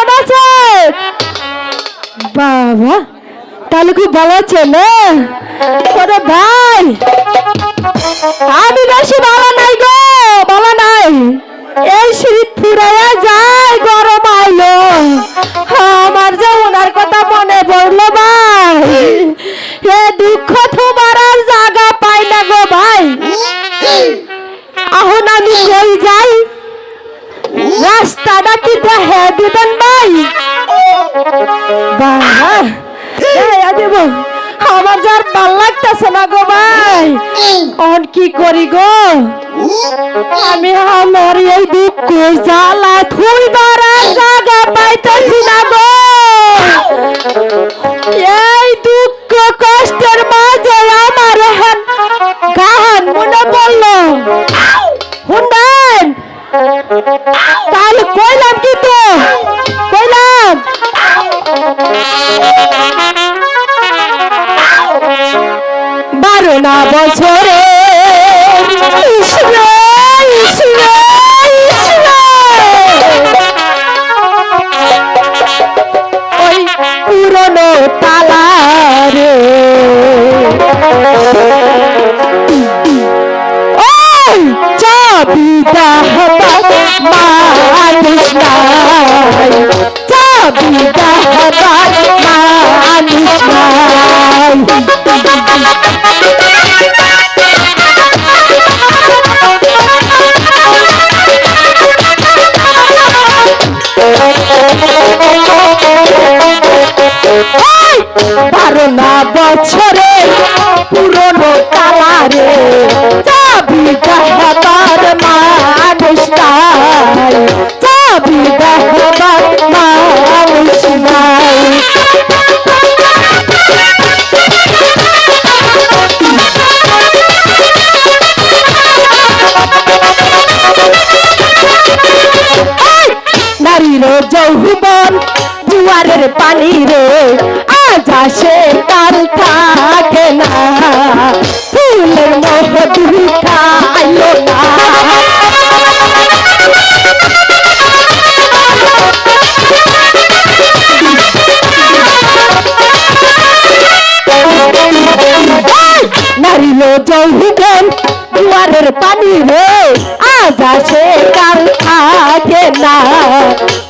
কেমন আছে? বাবা তাহলে খুব ভালো আছে না? ওরে ভাই আমি বেশি ভালো নাই গো, ভালো নাই। এই শীত ফুরাইয়া যায়, গরম আইলো, আমার যে ওনার কথা মনে পড়লো ভাই। এ দুঃখ তোমার আর জায়গা পাই না গো ভাই। এখন আমি কই যাই, রাস্তাটা কি দেখে দিবেন ভাই? বাবা দেব, আমার যার ভাল লাগতেছে না গো ভাই। অন কি করি গো, আমি আমার এই দুঃখ জ্বালা থুইবার জায়গা পাইতেছি না গো। এই দুঃখ কষ্টের মাঝে আমার গান মনে পড়লো, শুনবেন? তাহলে কইলাম কি তো কইলাম, 12 না বছরে ওই পুরনো তালারে ওই চাবিটা মানুষ নাই, চাবিটা মানুষ নাই। বারো না বছরে পুরনো তালারে চাবি দেখাবার মানুষ নাই, চাবি দেখাবার মানুষ নাই। নারীর যৌবন জুয়ারের পানি রে, আজ আসে কাল থাকে না, ফুলের মধু খাইলো না। নারীর যৌবন জুয়ারের পানি রে, আজ আসে কাল থাকে না,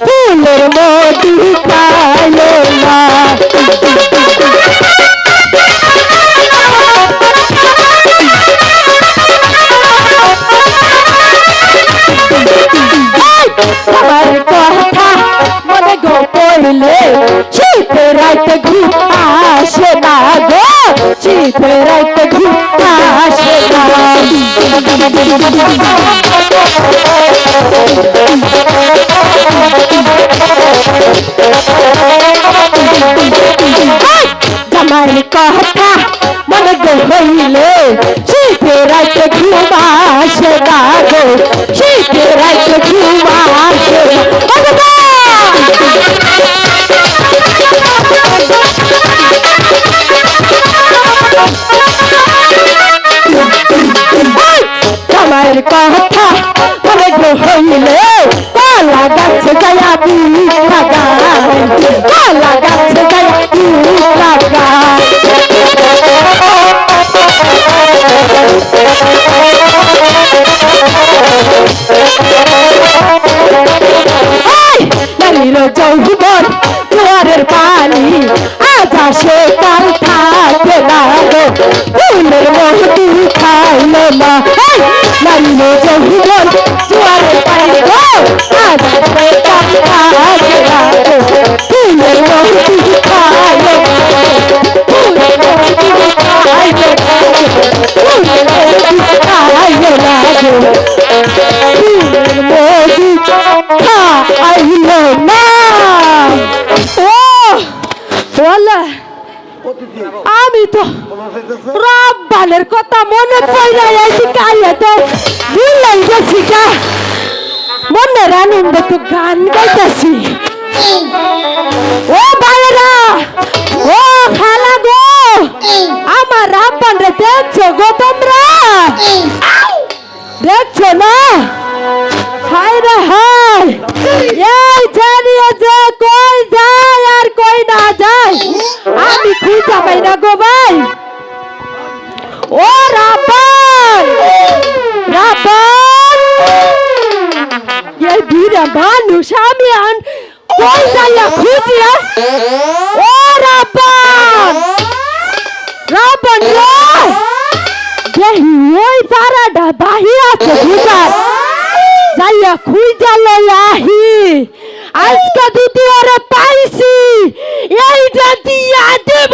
ফুলের মধু খাইলো না। আমার কথা মনে গো পড়লে শীতের রাতে ঘুম আসে না গো, শীতের রাতে ঘুম আসে না। জামার কথা মনে গো হইলে শীতের রাতে ঘুম আসে না গো, শীতের রাতে ঘুম আসে না। আমার কথা মনে গো হইলে কলা গাছে গায়া বীজ লাগায়, কলা গাছে গায়া বীজ লাগায়। নারীর যৌবন জোয়ারের পানি, আজ আসে কাল থাকে না গো, ফুলের মধু খাইলো না। নারীর যৌবন জোয়ারের পানি গো, আজ আসে কাল থাকে না গো, ফুলের মধু খাইলো না, ফুলের মধু খাইলো না, ফুলের মধু খাইলো না গো, ফুলের মধু খাইলো না। ও বলে আমি তো রব্বানের কথা মনে পড়ে যাইছি, কাইয়া তো ভুলাই গেছি গা, মনের আনন্দ তো গান গাইতেছি। ও ভাইরা, ও খালা গো, আমার রাব্বান রে দেখছো গো তোমরা? দেখছো না? হায় রে হায়, এই জানিয়ে যে কই যাইয়া খুঁজি ও রাব্বান রাব্বান দেহি ওই পাড়াটা বাহির আছে বুঝার যাইয়া খুঁজা লইয়াহি আজকে দুটি ওরে পাইছি এইটা দিয়া দেব